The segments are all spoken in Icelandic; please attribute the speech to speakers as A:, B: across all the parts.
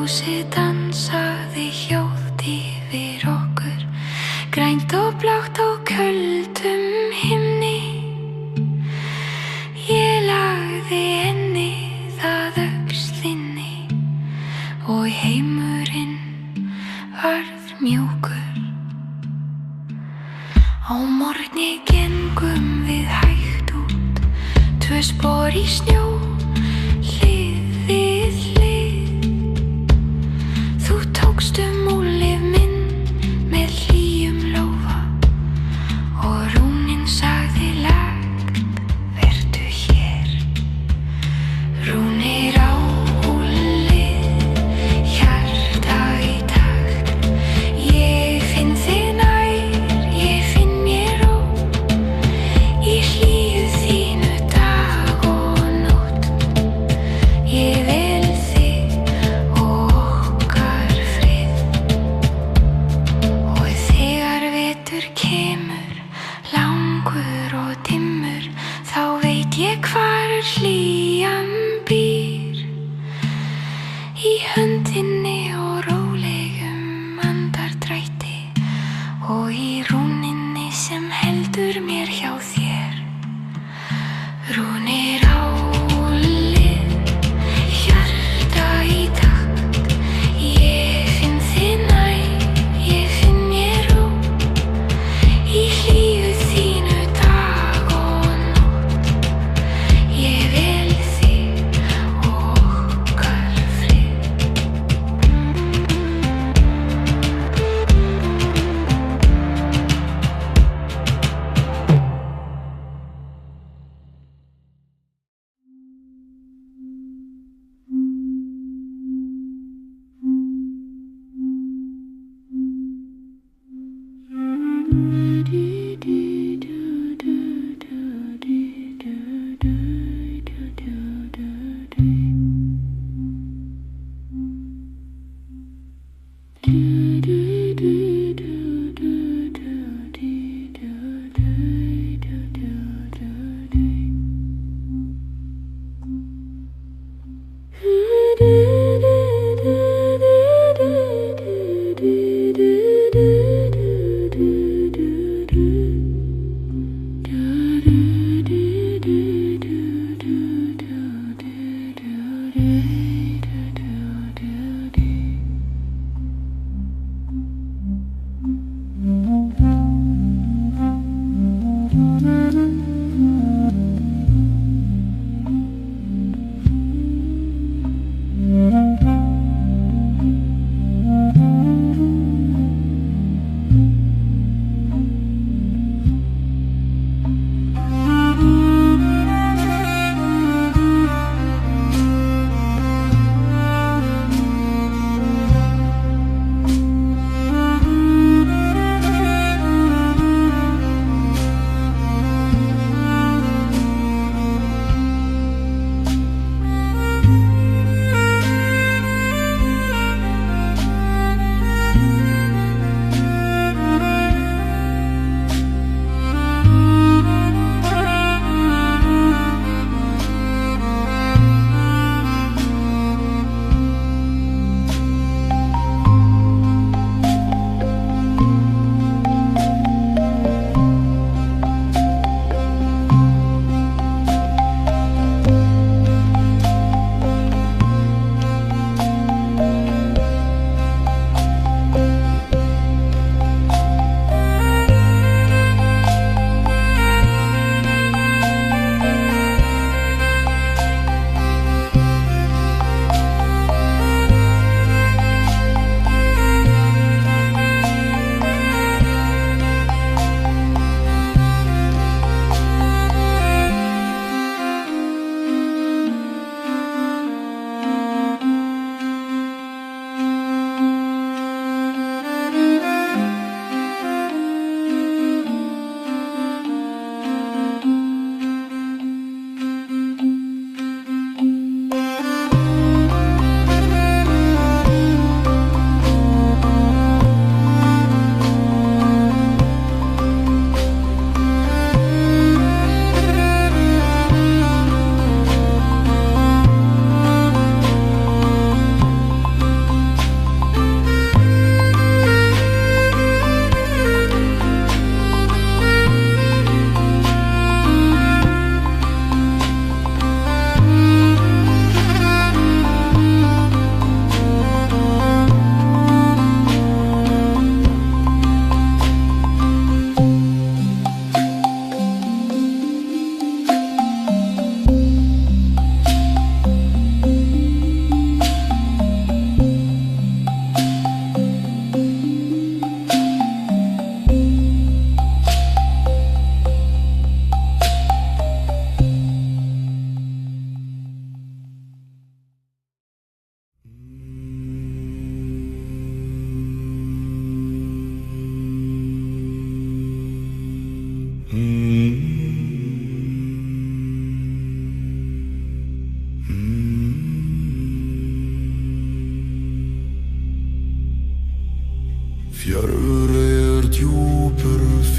A: Ljósið dansaði hljótt yfir okkur, grænt og blátt á köldum himni. Ég lagði ennið að öxlinni og heimurinn varð mjúkur. Á morgni gengum við hægt út, tvö spor í snjó, hlið við hlið. Þú tókst úlnlið minn með hlýjum lófa og rúnin sagði lágt, vertu hér. Rúnir á úlnlið, hjarta í takt. Ég finn þig nær, ég finn mér ró í hlýju þínu dag og nótt. Ég vel þig og okkar frið. Og þegar vetur kemur, langur og dimmur, þá veit ég hvar hlýjan býr. Í höndinni og rólegum andardrætti og í rúninni sem heldur mér hjá þér. Rúnir á úlnlið, hjarta í takt. Ég finn þig nær, ég finn mér ró í hlýju þínu dag og nótt. Ég vel þig og okkar frið.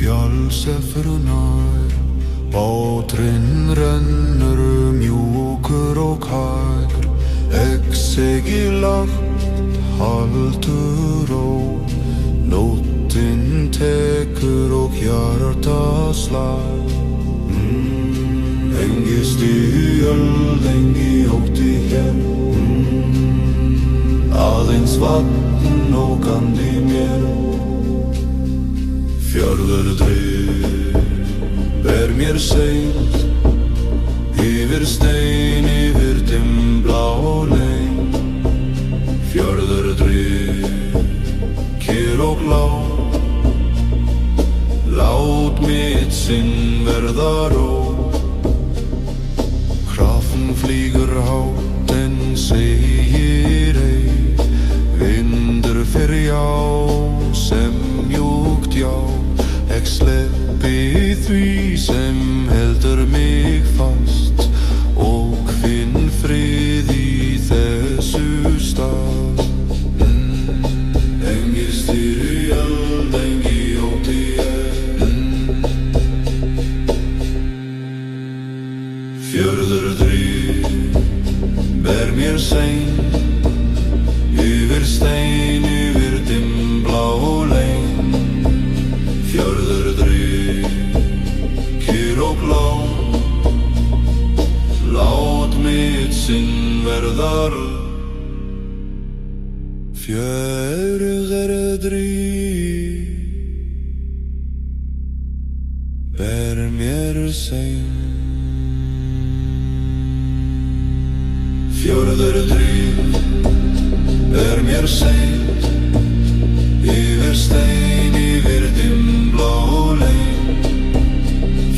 B: Fjallsefrunar, báturinn rennur mjúkur og kær, eggsegi lagt, haldur ró, nóttin tekur og hjarta slag. Engist í öld, engi ótti hér, aðeins vatn og gandi mér. Fjörður ber mér seint, yfir stein, yfir dimmblá lein. Fjörður kyrr og blá, lát mitt sinn verða ró. Kraften flýgur hátt en segir ei, vindur fer já sem mjúkt já. Ég sleppi því sem heldur mig fast og finn frið í þessu stað. Engi styrjald, engi ótti ég. Fjörður ber mér seint, yfir stein, yfir dimmblá lein. Fjörður kyrr og blá, lát mitt sinn verða ró. Fjörður ber mér seint. Fjörður ber mér seint, yfir stein, yfir dimmblá lein.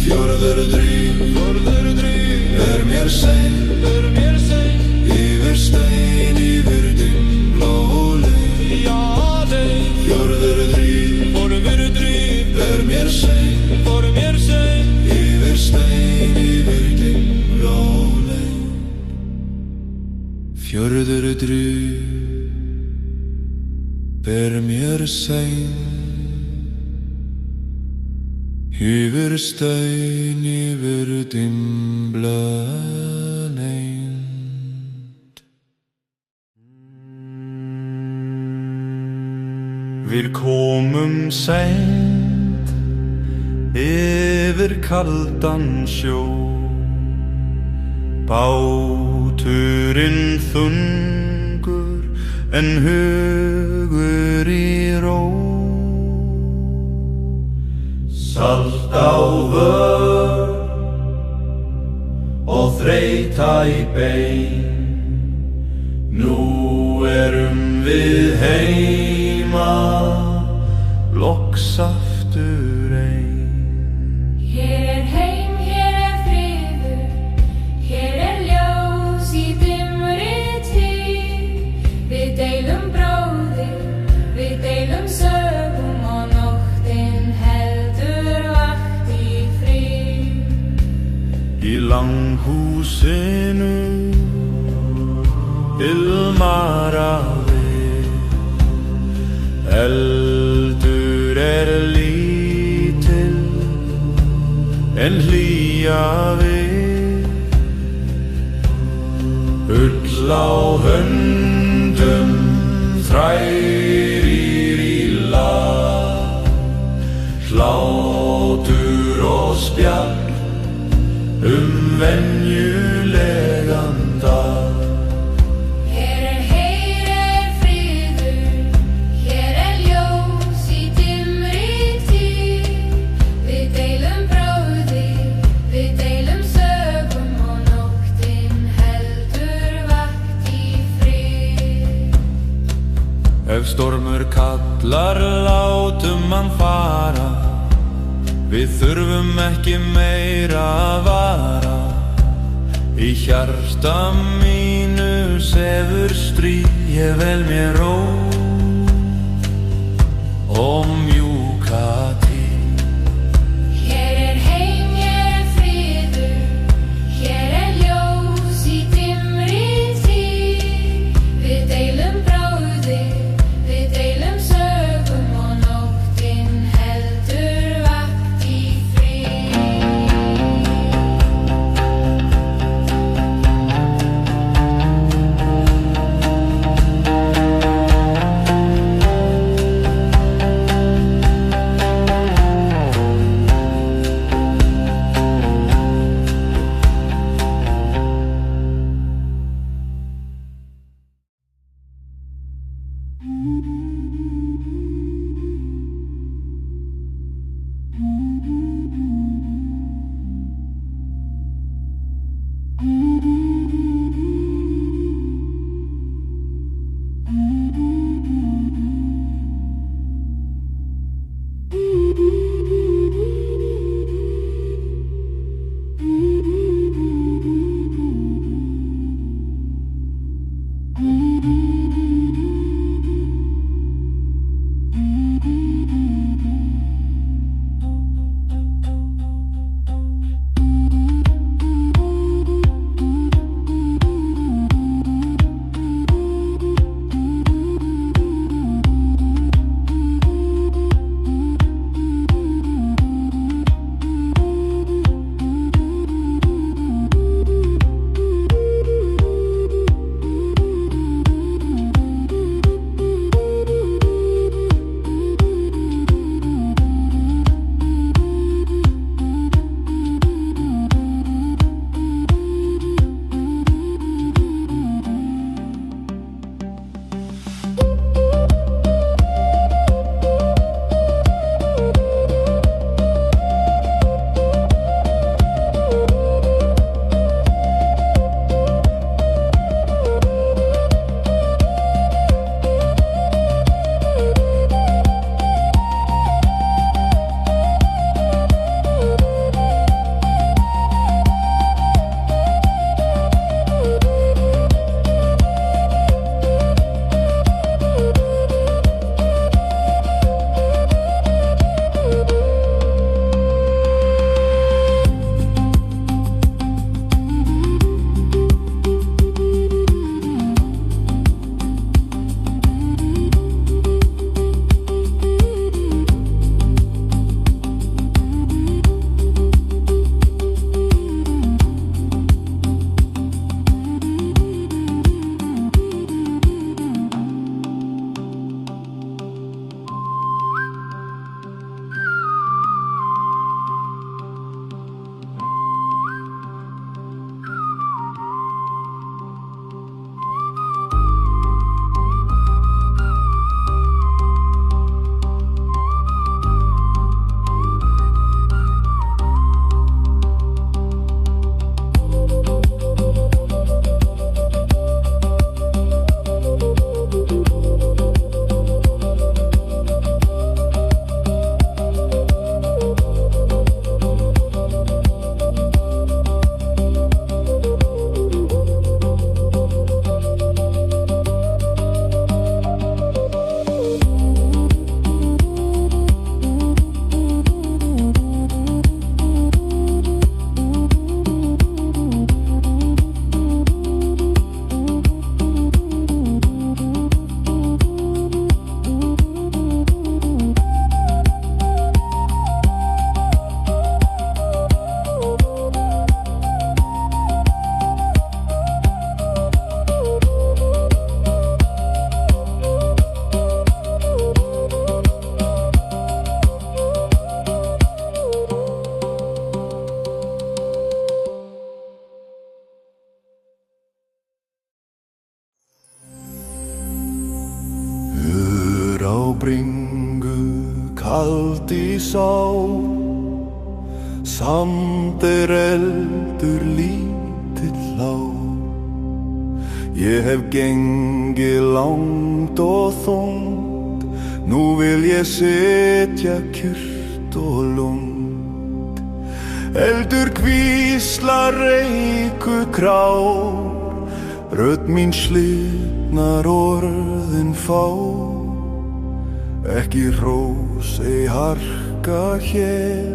B: Fjörður ber mér seint, yfir stein, yfir dimmblá lein. Fjörður ber mér seint, yfir stein, yfir dimmblá lein. Fjörður ber mér seint, yfir stein, yfir dimmblá lein. Við komum seint yfir kaldan sjó, báturinn þungur en hugur í ró. Salt á vör og þreyta í bein, nú erum við heima, loks aftur ein.
A: Hér heim, hér friður, hér ljós í dimmri tíð. Við deilum bróðir, við deilum sögum og nóttin heldur vakt í frið.
B: Í langhúsinu ilmar af við, eldur lítill en hlýja við. Ull á höndum þrærir í lag, hlátur og spjall venjulegan dag.
A: Hér friður, hér ljós í dimmri tíð. Við deilum bróðir, við deilum sögum og nóttin heldur vakt í frið.
B: Ef stormur kallar látum hann fara, við þurfum ekki meira að vara. Í hjarta mínu sefur stríð, ég vel mér ró og mjúka tíð.
A: Hér heim, hér friður, hér ljós í dimmri tíð. Við deilum bróðir, við deilum sögum og nóttin heldur vakt
B: bringu kaldi sá, samt eldur lítill á. Ég hef gengið langt og þungt, nú vil ég sitja kyrrt og lund. Eldur hvíslar reiku krár, rödd mín slitnar orðin fá. Ekki hrós ei harka hér,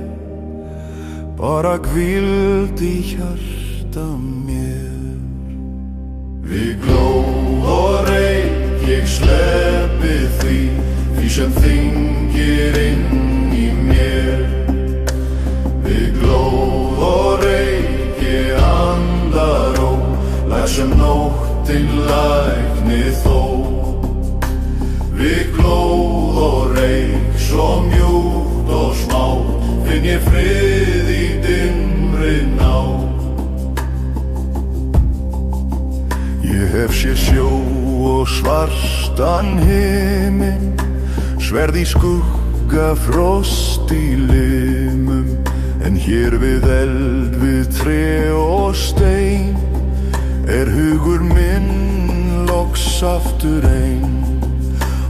B: bara hvíld í hjarta mér. Við glóð og reyk ég sleppi því sem þyngir inn í mér. Við glóð og reyk ég andar ró, læt sem nóttin lækni þó. Við glóð og reyk svo mjúkt og smátt, finn ég frið í dimmri nátt. Ég hef séð sjó og svart svartan himinn, sverð í skugga frost í limum, en hér við eld við tré og stein er hugur minn loks aftur ein.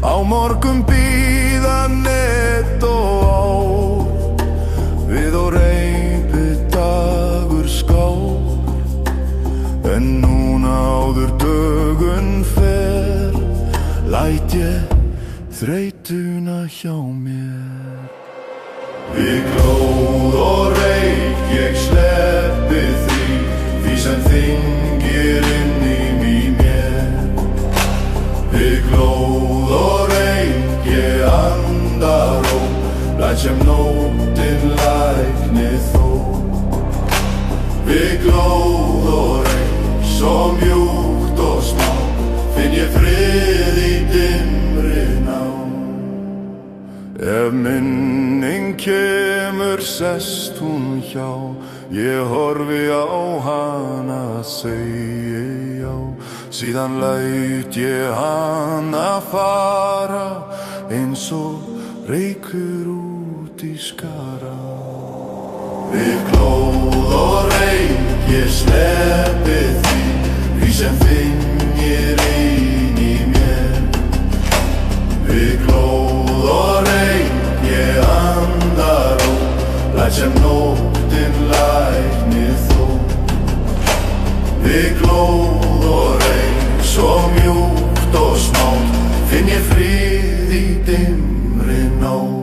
B: Á morgun bíða net og ár, við og reipi dagur skár, en núna áður dögun fer, læt ég þreytuna hjá mér. Við glóð og reik ég sleppi því sem þyngir inn í mér. Við glóð og reik ég andar og læt sem nóttin lækni þó. Við glóð og reik svo mjúkt og smá, finn ég frið í dimmri ná. Ef minning kemur sest hún hjá, ég horfi á hana, segi já. Síðan læt ég hana fara, eins og reykur út í skara. Við glóð og reik ég sleppi því sem þyngir inn í mér. Við glóð og reik ég andar og læt sem nóttin lækni þó. Við glóð og reik svo mjúkt og smátt, finn ég frið í dimmri nótt.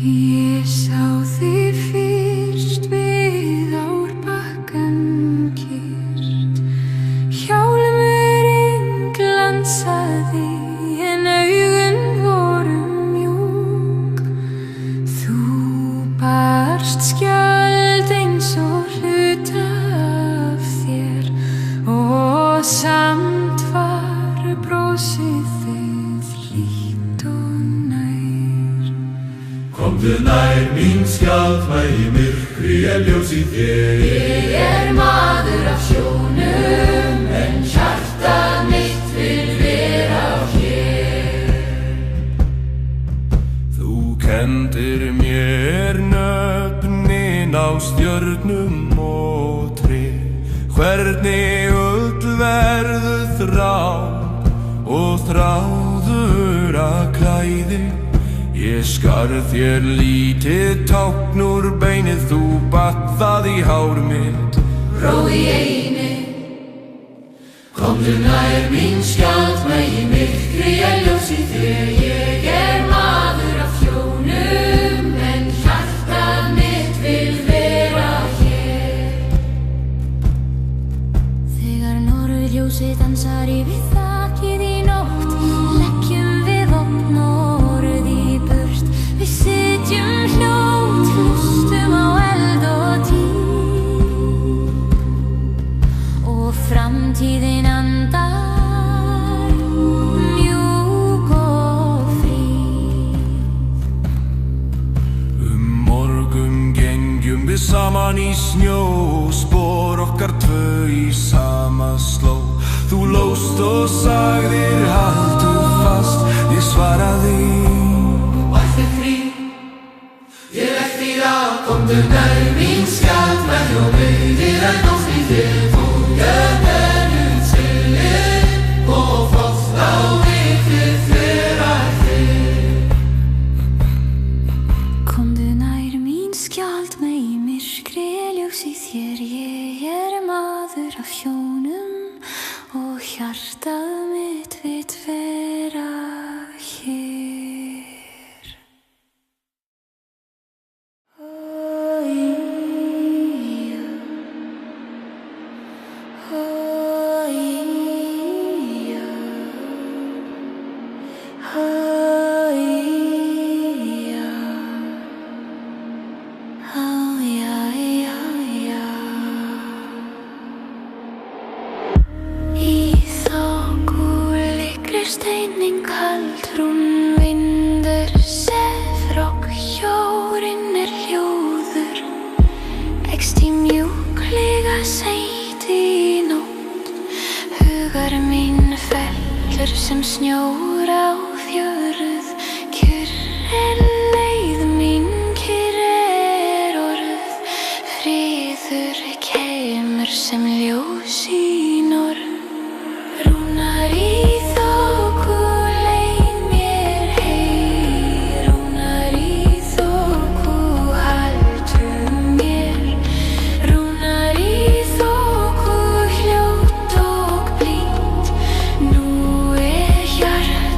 A: Ég sá þig fyrst við árbakkann kyrrt. Hjálmurinn glansaði en augun voru mjúk. Þú barst skjöld eins og hluta af þér og samt var brosið þitt hlýtt og nær.
B: Komdu nær mín skjaldmægi myrkri ljós í þér.
A: Ég maður af sjónum en hjartað mitt vill vera hér.
B: Þú kenndir mér nöfnin á stjörnum og tré, hvernig öll verður þrá og þráður að klæði. Ég skar þér lítið tákn úr beinið, þú batt það í hár mitt.
A: Rói eini, komdu nær mín skjaldmægi myrkri ljós í þér. Ég maður af sjónum en hjartað mitt vill vera hér. Þegar norðurljósið dansar yfir þakið í nótt, leggjum við vopn og orð í burt. Við sitjum hljótt, hlustum á eld og tíð og framtíðin andar mjúk og fríð.
B: Morgun gengjum við saman í snjó, spor okkar tvö í sama sló. Þú lóst og sagðir haltu fast, ég svaraði
A: Varstu frí, ég vekti á, komdu nær mín skjaldmægi og bauðir að nótt í þér. Fóngað hennu sillir og fólk á vitið þeirra þér. Komdu nær mín skjaldmægi myrkri ljós í þér. Ég maður af sjónum og hjartað mitt vill vera hér. Steinin kaldrún vindur sefrokk, hjórinn hljóður, ekst í mjúklega seyti í nótt. Hugar minn fellur sem snjór á fjörð, kyrr leið mín, kyrr orð. Friður kemur sem ljós í norð. Rúnar í þoku leið mér hey, rúnar í þoku haltu mér. Rúnar í þoku hljótt og blítt, nú hjartað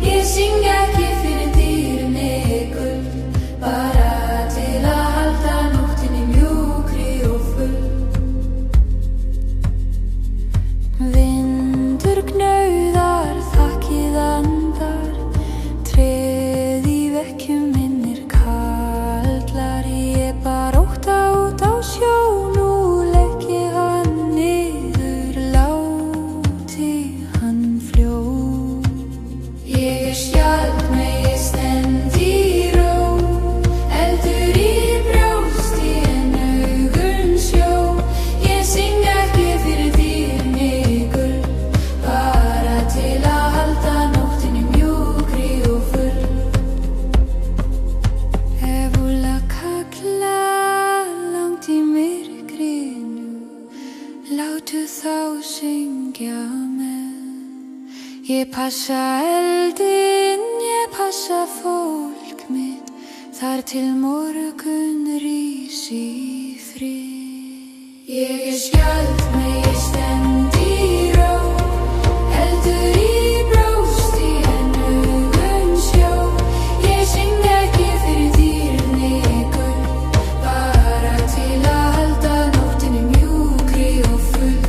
C: Ég syng ekki fyrir dýrni Ég passa eldinn, ég passa fólk mitt, þar til morgun rís í frið. Ég skjöld mig, ég stend í ró, eldur í brjósti en augun sjó. Ég syng ekki fyrir dýrni gull, bara til að halda nóttinni mjúkri og full.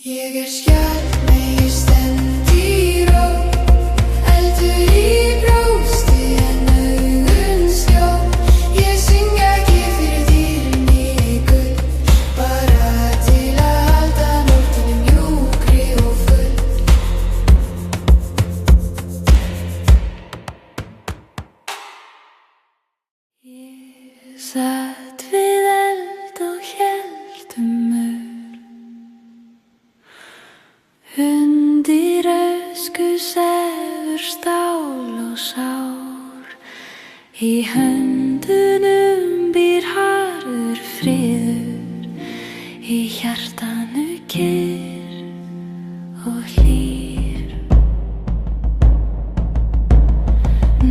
C: Ég skjöld mig, ég stend í ró, eldur í brjósti en augun sjó. Ég syng ekki fyrir dýrni gull, bara til að halda nóttinni mjúkri og full. Ég satt við eld og hélt mör, undir ösku sefur stál og sár. Í höndunum býr harður friður, í hjartanu kyrr og hlýr.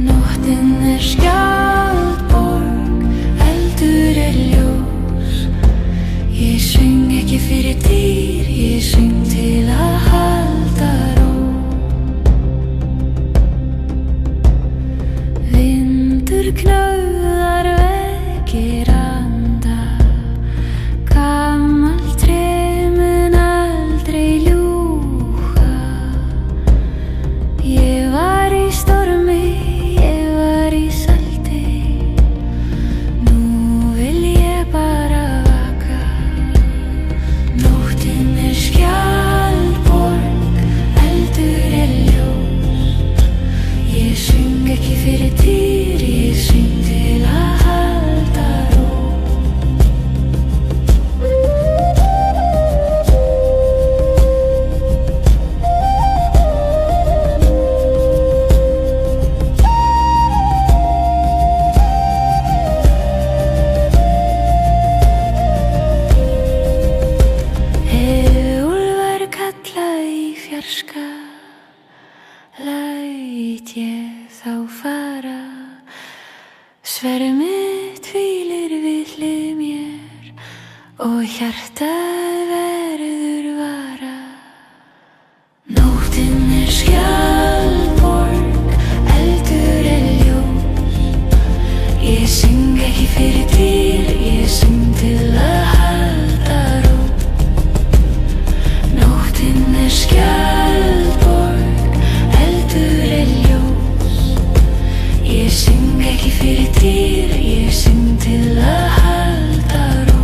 C: Nóttin skjaldborg, eldur ljós. Ég syng ekki fyrir dýr, ég syng til að halda ró. Vindur knöðar vekir anda, gamalt tré mun aldrei ljúga. Ég var í stormi, ég var í salti, nú vil ég bara vaka. Nóttin skjaldborg, eldur ljós. Ég syng ekki fyrir dýr, ég syng til að halda ró. Úlfar kalla í fjarska, læt ég þá fara. Sverð mitt hvílir við hlið mér og hjartað verður vara. Nóttin skjaldborg, eldur ljós. Ég syng ekki fyrir dýr, ég syng til að halda ró. Nóttin skjaldborg, eldur ljós. Ég syng ekki fyrir dýr, ég syng til að halda ró.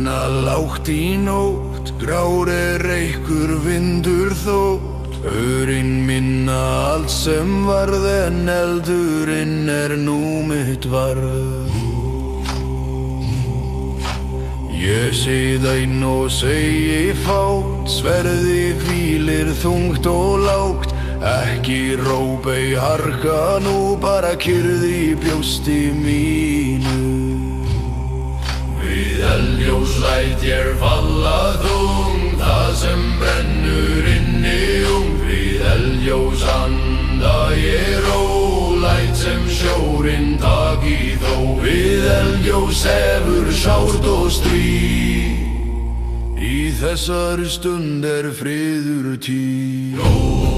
B: minna lágt í nótt, grár reykur vindur þótt. Örin minna allt sem varð, en eldurinn nú mitt varð. Ég sit einn og segi fátt, sverði hvílir þungt og lágt. Ekki róp ei harka nú, bara kyrrð í brjósti mínu. Við eldljós læt ég falla þungt, það sem brennur inni Við eldljós anda ég rólæt, sem sjórinn taki þó. Við eldljós hefur sárt og stríð, í þessari stund friður tíð.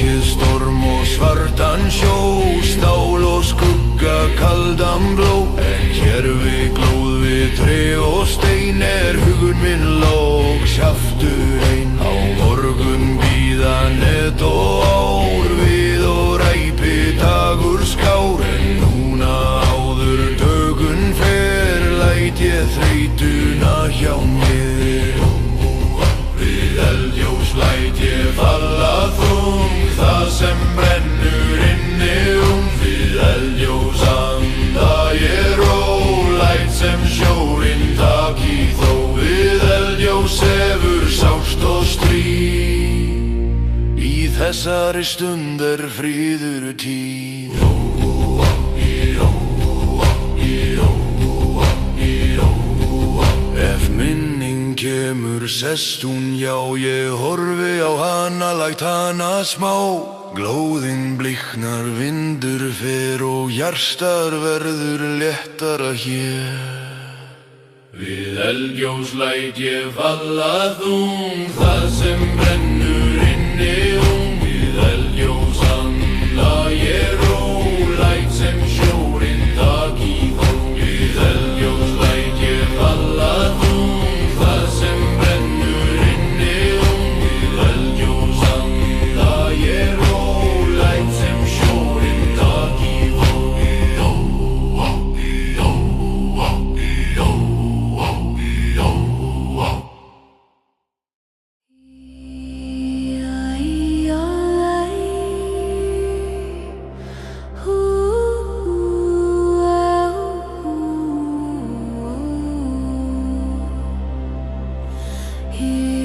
B: Séð storm og svartan sjó, stál og skugga kaldan bló. En hér við glóð við tré og stein hugur minn lóg sjaftur ein. Á morgun bíða net og ár, við og ræpi dagur skár. En núna áður dögun fer, læt ég þreytuna hjá mér. Við eldljós læt ég falla þung, það sem brennur inni Við eldljós anda ég rólæt, sem sjórinn taki þó. Við eldljós hefur sárt og stríð, í þessari stund friður tíð. Ef minning kemur sest hún, já ég horfi á hana, læt hana smá. Glóðin bliknar, vindur fer og hjartar verður léttara hér. Við eldljós læt ég falla þung, það sem brennur inni Við eldljós anda ég rólæt, sem sjórinn taki þó. Við eldljós læt ég falla þung, það sem brennur inni Við eldljós anda ég rólæt, sem sjórinn taki þó.
C: Here